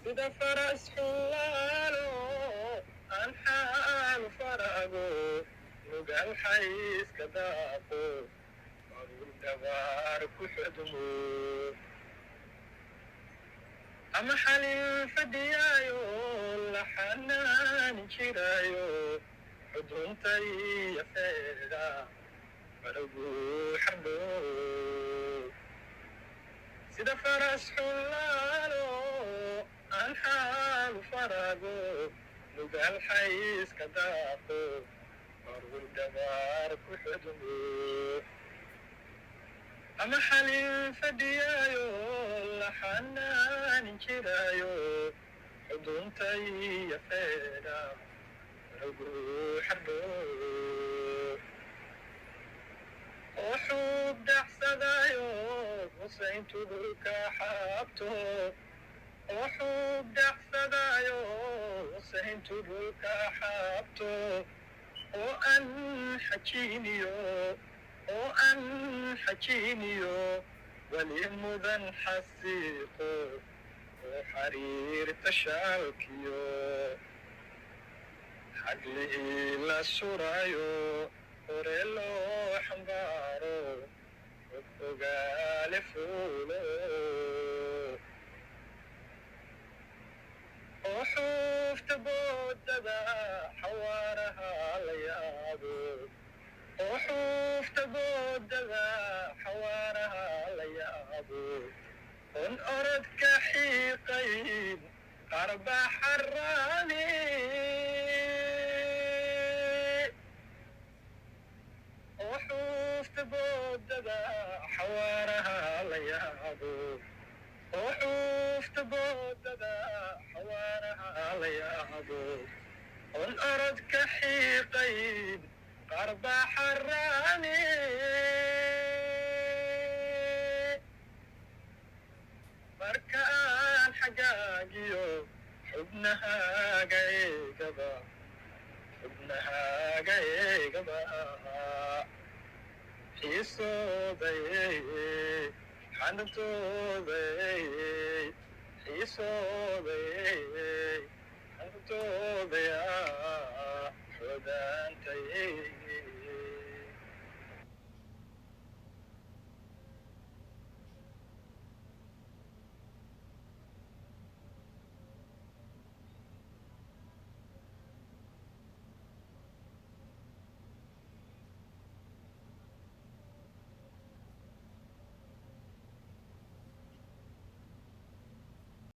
sida faras xullaalo aan xaalu farago nugaal xayska daaqo marul dhabaar ku xudmo ama xalin fadhiyaayo la xanaani jiraayo xudunta iyo feedha faragu xardho sida faras xullaalo aan xaalu farago nugaal xayska daaqo marul dhabaar ku xudmo ama xalin fadhiyaayo la xanaanin jiraayo xudunta iyo feedha faragu xardho oo xuub dhacsadayo husayntu dhulka xaabto oo xuub dhacsadayo husayntu dhulka xaabto oo aan xajiiniyo weli mudan xasiiqo oo xariirta shaalkiyo xaglihii la surayo hore loo xambaaro og ogaale fuulo oo xuufta boodada xawaaraha la yaabo oo xuufta boodada xawaaraha la yaabo on orodka xiiqayn qarba xaraani oo xuufta boodada xawaaraha la yaabo oo xuufta boodada xawaaraha la yaabo on orodka xiiqayn qarba xaraani marka aan xagaagiyo xubnahaaga eegaba xiisooday xantooday xiisooday xantooday xodaantay